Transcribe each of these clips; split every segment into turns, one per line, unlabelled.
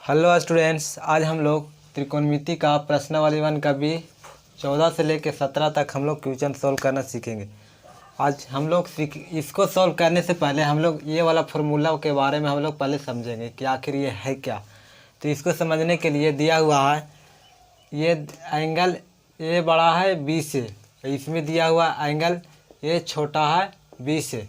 Hello students, आज हम लोग त्रिकोणमिति का प्रश्नावली 1 का भी 14 से लेकर 17 तक हम लोग क्वेश्चन सॉल्व करना सीखेंगे। आज हम लोग इसको सॉल्व करने से पहले हम लोग ये वाला फार्मूला के बारे में हम लोग पहले समझेंगे कि आखिर ये है क्या। तो इसको समझने के लिए दिया हुआ है ये एंगल ए बड़ा है बी से, इसमें दिया हुआ एंगल ए छोटा है बी से।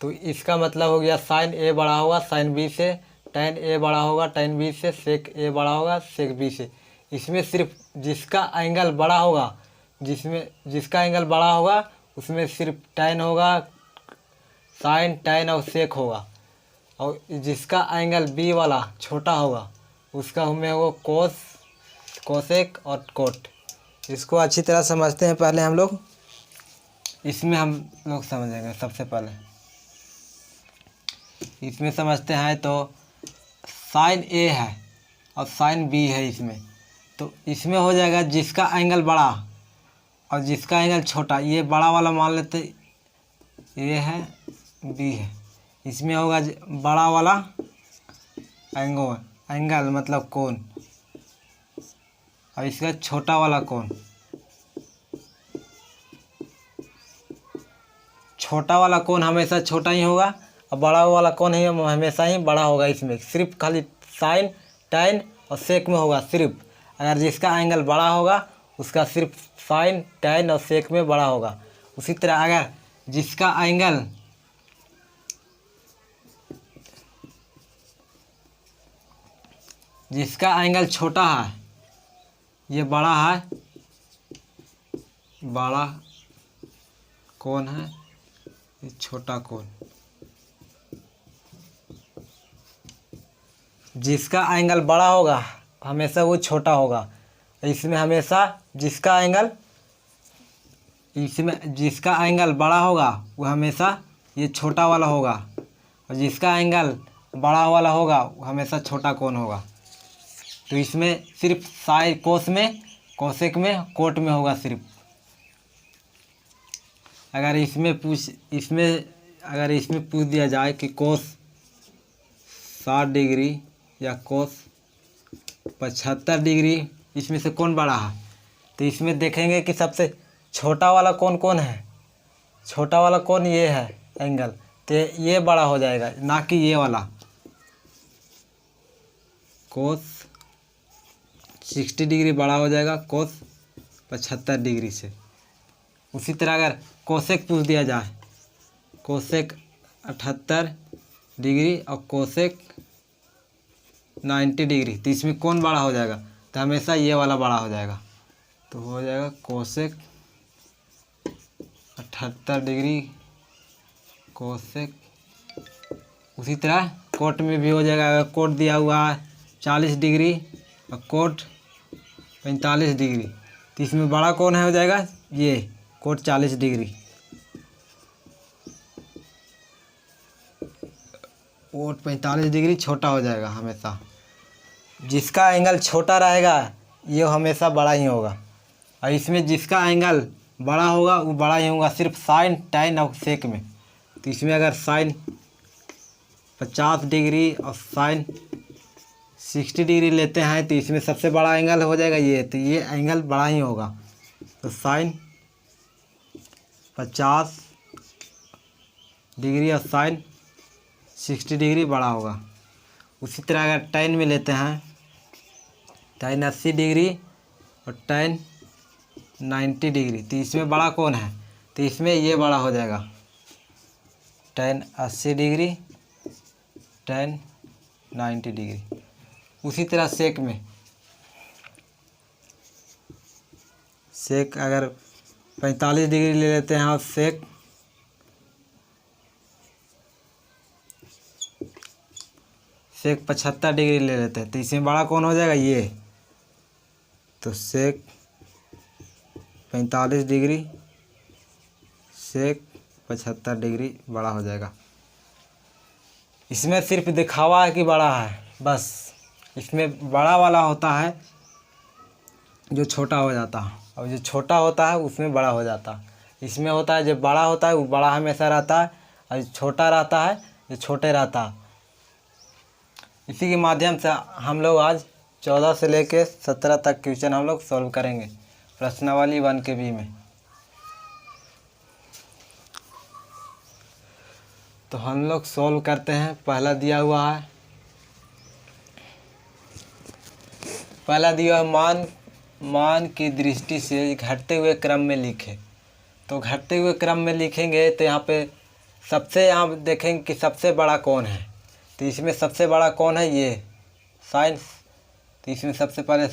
तो इसका मतलब हो गया साइन ए बड़ा होगा साइन बी से, tan ए बड़ा होगा tan बी से, sec ए बड़ा होगा sec बी से। इसमें सिर्फ जिसका एंगल बड़ा होगा जिसका एंगल बड़ा होगा उसमें सिर्फ tan होगा, साइन tan और sec होगा, और जिसका एंगल बी वाला छोटा होगा उसका हमें वो कोसेक और कोट। इसको अच्छी तरह समझते हैं। पहले हम लोग इसमें हम लोग समझेंगे। सबसे पहले इसमें समझते हैं तो साइन ए है और साइन बी है इसमें, तो इसमें हो जाएगा जिसका एंगल बड़ा और जिसका एंगल छोटा। ये बड़ा वाला मान लेते ये है बी है, इसमें होगा बड़ा वाला एंगल मतलब कोण, और इसका छोटा वाला कोण। छोटा वाला कोण हमेशा छोटा ही होगा और बड़ा वाला कोण ही हमेशा ही बड़ा होगा। इसमें सिर्फ खाली साइन tan और sec में होगा सिर्फ। अगर जिसका एंगल बड़ा होगा उसका सिर्फ साइन tan और sec में बड़ा होगा। उसी तरह अगर जिसका एंगल छोटा है, ये बड़ा है, बड़ा कोण है, ये छोटा कोण। जिसका एंगल बड़ा होगा हमेशा वो छोटा होगा। इसमें हमेशा जिसका एंगल बड़ा होगा वो हमेशा ये छोटा वाला होगा, और जिसका एंगल बड़ा वाला होगा वो हमेशा छोटा कोण होगा। तो इसमें सिर्फ साइन कोस में, कोसेक में, कोट में होगा सिर्फ। अगर इसमें पूछ दिया जाए कि कोस 60 डिग्री या कोस 75 डिग्री इसमें से कौन बड़ा है, तो इसमें देखेंगे कि सबसे छोटा वाला कौन है। छोटा वाला कौन ये है एंगल, तो ये बड़ा हो जाएगा, ना कि ये वाला। कोस 60 डिग्री बड़ा हो जाएगा कोस 75 डिग्री से। उसी तरह अगर कोसेक पूछ दिया जाए, कोसेक 78 डिग्री और कोसेक 90 डिग्री, तो इसमें कौन बड़ा हो जाएगा, तो हमेशा ये वाला बड़ा हो जाएगा। तो हो जाएगा कोसेक 78 डिग्री कोसेक। उसी तरह कोट में भी हो जाएगा। अगर कोट दिया हुआ है 40 डिग्री और कोट 45 डिग्री, तो इसमें बड़ा कौन है हो जाएगा ये कोट 40 डिग्री। कोट 45 डिग्री छोटा हो जाएगा हमेशा। जिसका एंगल छोटा रहेगा ये हमेशा बड़ा ही होगा, और इसमें जिसका एंगल बड़ा होगा वो बड़ा ही होगा सिर्फ साइन tan और sec में। तो इसमें अगर साइन 50 डिग्री और साइन 60 डिग्री लेते हैं तो इसमें सबसे बड़ा एंगल हो जाएगा ये, तो ये एंगल बड़ा ही होगा। तो साइन 50 डिग्री और साइन 60 डिग्री बड़ा होगा। उसी तरह अगर tan में लेते हैं, tan 80 डिग्री और tan 90 डिग्री, तो इसमें बड़ा कौन है, तो इसमें ये बड़ा हो जाएगा tan 80 डिग्री tan 90 डिग्री। उसी तरह सेक में, सेक अगर 45 डिग्री ले लेते हैं और सेक 75 डिग्री ले लेते हैं, तो इसमें बड़ा कौन हो जाएगा ये। तो सेक 45 डिग्री सेक 75 डिग्री बड़ा हो जाएगा। इसमें सिर्फ दिखावा है कि बड़ा है बस। इसमें बड़ा वाला होता है जो छोटा हो जाता है, और जो छोटा होता है उसमें बड़ा हो जाता है। इसमें होता है जो बड़ा होता है वो बड़ा हमेशा रहता है, और जो छोटा रहता है जो छोटे रहता है। इसी के माध्यम से हम लोग आज 14 से लेके 17 तक क्वेश्चन हम लोग सॉल्व करेंगे प्रश्नावली 1 के बी में। तो हम लोग सॉल्व करते हैं। पहला दिया हुआ है, पहला दिया हुआ मान की दृष्टि से घटते हुए क्रम में लिखे। तो घटते हुए क्रम में लिखेंगे तो यहाँ पे यहाँ देखेंगे कि सबसे बड़ा कौन है। तो इसमें सबसे बड़ा कौन है, ये साइन। तो इसमें सबसे पहले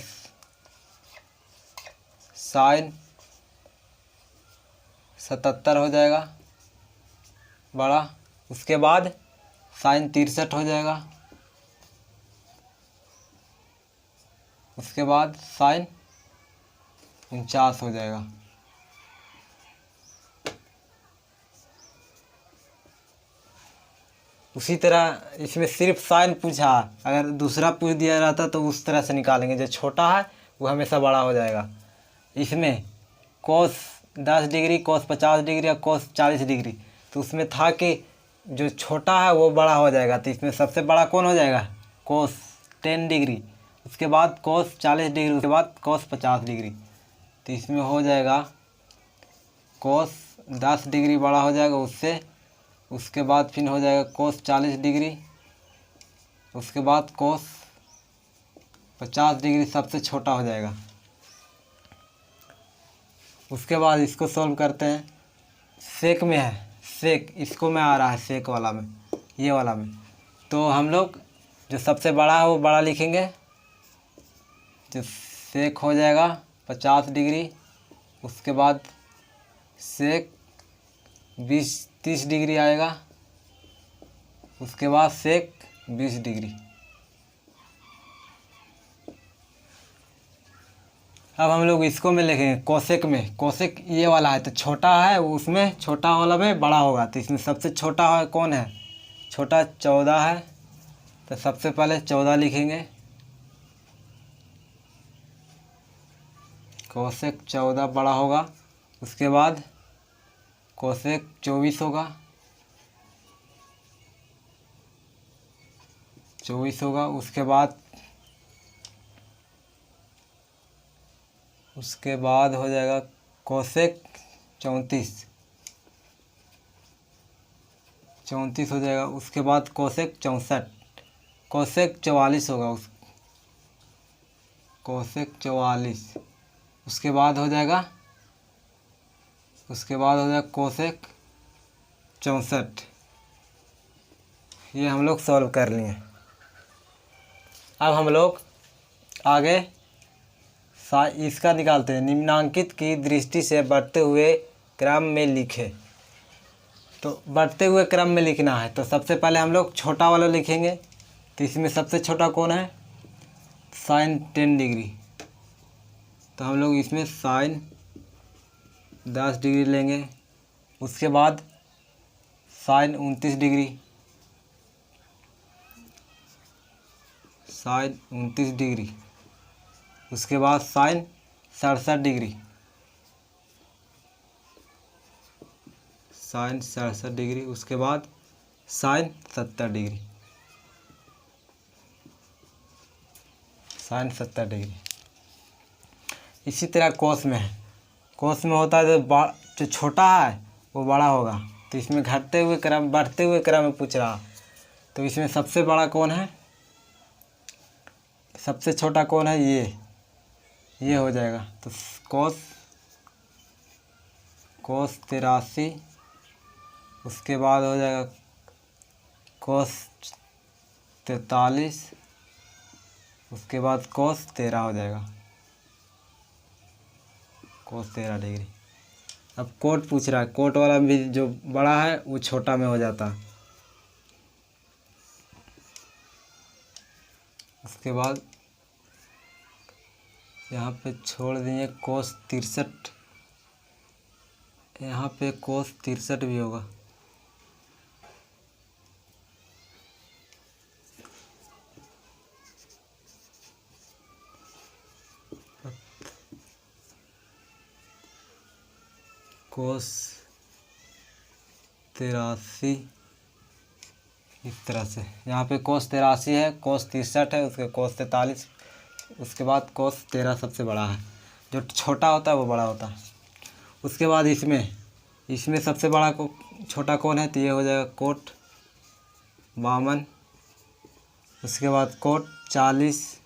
साइन 77 हो जाएगा बड़ा, उसके बाद साइन 63 हो जाएगा, उसके बाद साइन 49 हो जाएगा। उसी तरह इसमें सिर्फ साइन पूछा, अगर दूसरा पूछ दिया रहता तो उस तरह से निकालेंगे। जो छोटा है वो हमेशा बड़ा हो जाएगा। इसमें कोस 10 डिग्री, कोस 50 डिग्री या कोस 40 डिग्री, तो उसमें था कि जो छोटा है वो बड़ा हो जाएगा। तो इसमें सबसे बड़ा कौन हो जाएगा, कोस 10 डिग्री, उसके बाद कोस 40 डिग्री, उसके बाद कोस 50 डिग्री। तो इसमें हो जाएगा कोस 10 डिग्री बड़ा हो जाएगा उससे, उसके बाद फिर हो जाएगा कोस 40 डिग्री, उसके बाद कोस 50 डिग्री सबसे छोटा हो जाएगा। उसके बाद इसको सॉल्व करते हैं। सेक में है, सेक इसको में आ रहा है, सेक वाला में, ये वाला में। तो हम लोग जो सबसे बड़ा है वो बड़ा लिखेंगे। जो सेक हो जाएगा 50 डिग्री, उसके बाद सेक 20-30 डिग्री आएगा, उसके बाद सेक 20 डिग्री। अब हम लोग इसको में लिखेंगे कोसेक में। कोसेक ये वाला है तो छोटा है, उसमें छोटा वाला में बड़ा होगा। तो इसमें सबसे छोटा है कौन है, छोटा 14 है। तो सबसे पहले 14 लिखेंगे, कोसेक 14 बड़ा होगा, उसके बाद कोसेक 24 होगा, 24 होगा, उसके बाद हो जाएगा कोसेक 34 हो जाएगा, उसके बाद कोसेक 64, कोसेक 44 होगा, कोसेक 44, उसके बाद हो जाएगा कोसेक 64। ये हम लोग सॉल्व कर लिए। अब हम लोग आगे इसका निकालते हैं। निम्नांकित की दृष्टि से बढ़ते हुए क्रम में लिखे। तो बढ़ते हुए क्रम में लिखना है तो सबसे पहले हम लोग छोटा वाला लिखेंगे। तो इसमें सबसे छोटा कौन है, साइन 10 डिग्री। तो हम लोग इसमें साइन 10 डिग्री लेंगे, उसके बाद साइन 29 डिग्री, साइन 29 डिग्री, उसके बाद साइन 67 डिग्री, साइन 67 डिग्री, उसके बाद साइन 70 डिग्री, साइन 70 डिग्री। इसी तरह कोस में है। कोस में होता है जो छोटा है वो बड़ा होगा। तो इसमें घटते हुए क्रम बढ़ते हुए क्रम में पूछ रहा। तो इसमें सबसे बड़ा कौन है, सबसे छोटा कौन है, ये हो जाएगा। तो कोस 83, उसके बाद हो जाएगा कोस 43, उसके बाद कोस 13 हो जाएगा, कोस 13 डिग्री। अब कोट पूछ रहा है, कोट वाला भी जो बड़ा है वो छोटा में हो जाता है। उसके बाद यहाँ पे छोड़ दिए कोस 63, यहाँ पे कोस 63 भी होगा। कोस 83, इस तरह से यहाँ पे कोस 83 है, कोस 63 है, उसके कोस 43, उसके बाद कोस 13 सबसे बड़ा है। जो छोटा होता है वो बड़ा होता है। उसके बाद इसमें सबसे बड़ा को छोटा कौन है, तो ये हो जाएगा कोट 52। उसके बाद कोट 40,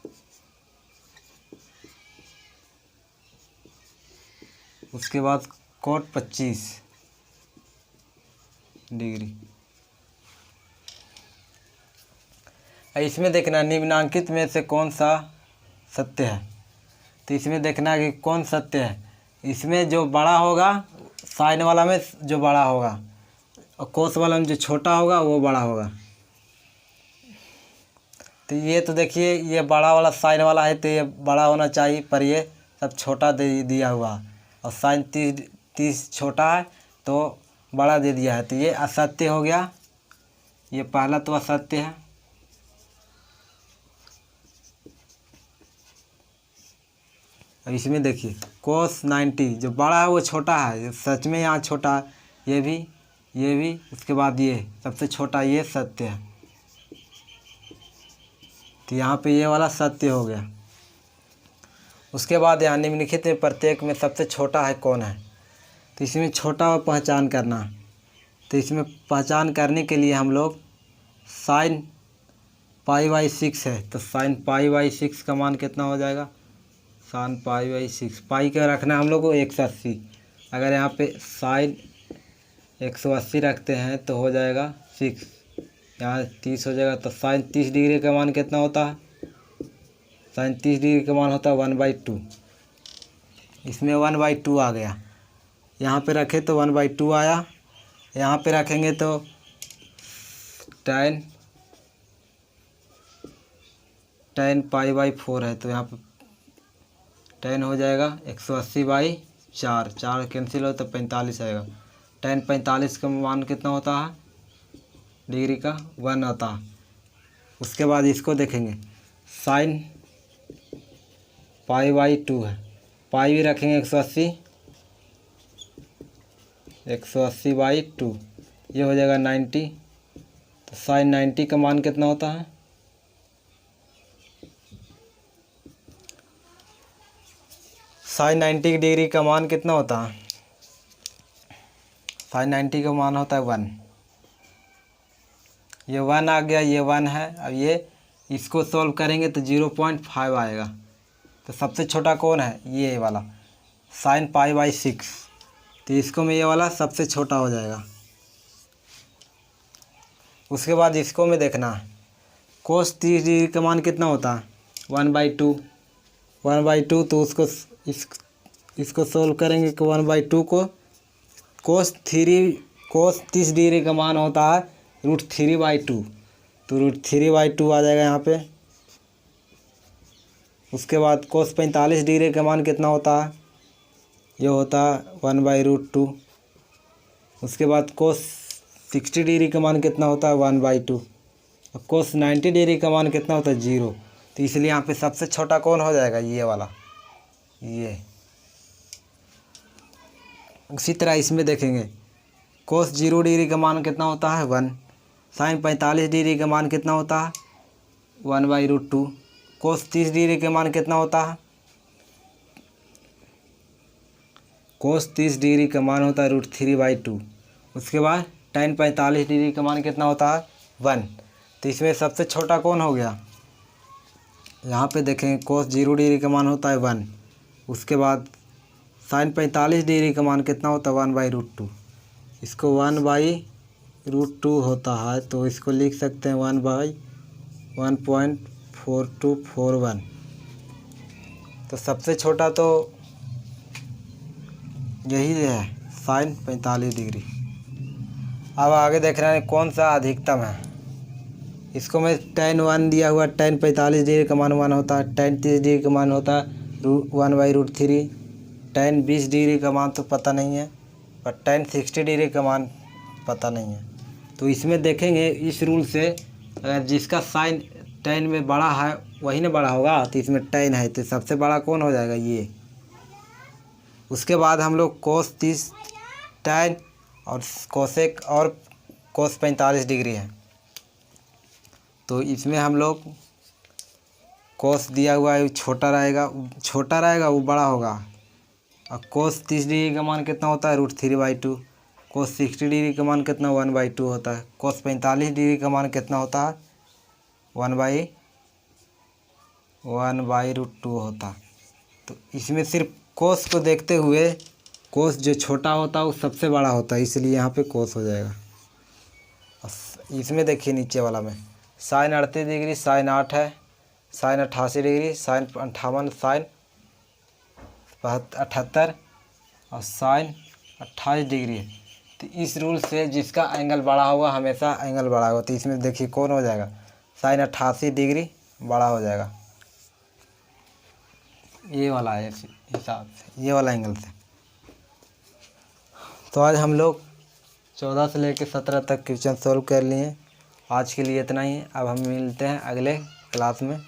उसके बाद कोट 25 डिग्री। इसमें देखना निम्नांकित में से कौन सा सत्य है। तो इसमें देखना कि कौन सत्य है। इसमें जो बड़ा होगा साइन वाला में जो बड़ा होगा, और कोस वाला में जो छोटा होगा वो बड़ा होगा। तो ये तो देखिए ये बड़ा वाला साइन वाला है तो ये बड़ा होना चाहिए, पर ये सब छोटा दे दिया हुआ, और साइन 30 छोटा है तो बड़ा दे दिया है, तो ये असत्य हो गया। ये पहला तो असत्य है। अब इसमें देखिए कोस 90 जो बड़ा है वो छोटा है, सच में यहाँ छोटा है, ये भी, उसके बाद ये सबसे छोटा, ये सत्य है। तो यहाँ पे ये वाला सत्य हो गया। उसके बाद यहाँ निम्नलिखित में प्रत्येक में सबसे छोटा है कौन है। तो इसमें छोटा और पहचान करना। तो इसमें पहचान करने के लिए हम लोग साइन π/6 है, तो साइन π/6 का मान कितना हो जाएगा, साइन π/6, पाई का रखना हम लोग को 180। अगर यहाँ पे साइन 180 रखते हैं तो हो जाएगा 6, यहाँ 30 हो जाएगा। तो साइन 30 डिग्री का मान कितना होता है, साइन 30 डिग्री का मान होता है 1/2। इसमें 1/2 आ गया। यहाँ पे रखे तो 1/2 आया। यहाँ पे रखेंगे तो tan π/4 है, तो यहाँ पे tan हो जाएगा 180/4, 4 कैंसिल हो तो 45 आएगा। tan 45 का मान कितना होता है डिग्री का, 1 आता है। उसके बाद इसको देखेंगे साइन π/2 है, पाई भी रखेंगे 180/2, ये हो जाएगा 90। तो साइन 90 का मान कितना होता है, साइन 90 डिग्री का मान कितना होता है, साइन 90 का मान होता है 1। ये 1 आ गया, ये 1 है। अब ये इसको सॉल्व करेंगे तो 0.5 आएगा। तो सबसे छोटा कौन है, ये वाला साइन π/6, तो इसको में ये वाला सबसे छोटा हो जाएगा। उसके बाद इसको में देखना है कोस 30 डिग्री का मान कितना होता है, 1/2। तो उसको इसको सोल्व करेंगे कि 1/2 को कोस 30 डिग्री का मान होता है √3/2, तो √3/2 आ जाएगा यहाँ पे। उसके बाद कोस 45 डिग्री का मान कितना होता है, ये होता है 1/√2। उसके बाद कोस 60 डिग्री का मान कितना होता है, 1/2। और कोस 90 डिग्री का मान कितना होता है, 0। तो इसलिए यहाँ पे सबसे छोटा कौन हो जाएगा, ये वाला, ये। उसी तरह इसमें देखेंगे कोस 0 डिग्री का मान कितना होता है, 1। साइन 45 डिग्री का मान कितना होता है, 1/√2। कोस 30 डिग्री का मान कितना होता है, कोस 30 डिग्री का मान होता है √3/2। उसके बाद tan 45 डिग्री का मान कितना होता है, 1। तो इसमें सबसे छोटा कौन हो गया, यहाँ पे देखेंगे कोस 0 डिग्री का मान होता है 1। उसके बाद साइन 45 डिग्री का मान कितना होता है, 1/√2। इसको 1/√2 होता है, तो इसको लिख सकते हैं 1/1.4241। तो सबसे छोटा तो यही है, साइन 45 डिग्री। अब आगे देख रहे हैं कौन सा अधिकतम है। इसको में tan 1 दिया हुआ, tan 45 डिग्री का मान 1 होता है, tan 30 डिग्री का मान होता है 1/√3, tan 20 डिग्री का मान तो पता नहीं है, पर tan 60 डिग्री का मान पता नहीं है। तो इसमें देखेंगे इस रूल से, अगर जिसका साइन tan में बड़ा है वही ना बड़ा होगा, तो इसमें tan है तो सबसे बड़ा कौन हो जाएगा, ये। उसके बाद हम लोग कोस 30 tan और कोसेक और कोस 45 डिग्री है, तो इसमें हम लोग कोस दिया हुआ है, छोटा रहेगा वो बड़ा होगा। और कोस 30 डिग्री का मान कितना होता है √3/2। कोस 60 डिग्री का मान कितना 1/2 होता है। कोस 45 डिग्री का मान कितना होता है 1/√2 होता है। तो इसमें सिर्फ कोस को देखते हुए कोस जो छोटा होता है वो सबसे बड़ा होता है, इसलिए यहाँ पे कोस हो जाएगा। इसमें देखिए नीचे वाला में साइन 38 डिग्री, साइन 8 है, साइन 88 डिग्री, साइन 58, साइन 78 और साइन 28 डिग्री है। तो इस रूल से जिसका एंगल बड़ा होगा हमेशा एंगल बड़ा होगा। तो इसमें देखिए कौन हो जाएगा, साइन 88 डिग्री बड़ा हो जाएगा, ये वाला है हिसाब से, ये वाला एंगल से। तो आज हम लोग 14 से लेकर 17 तक क्वेश्चन सॉल्व कर लिए। आज के लिए इतना ही। अब हम मिलते हैं अगले क्लास में।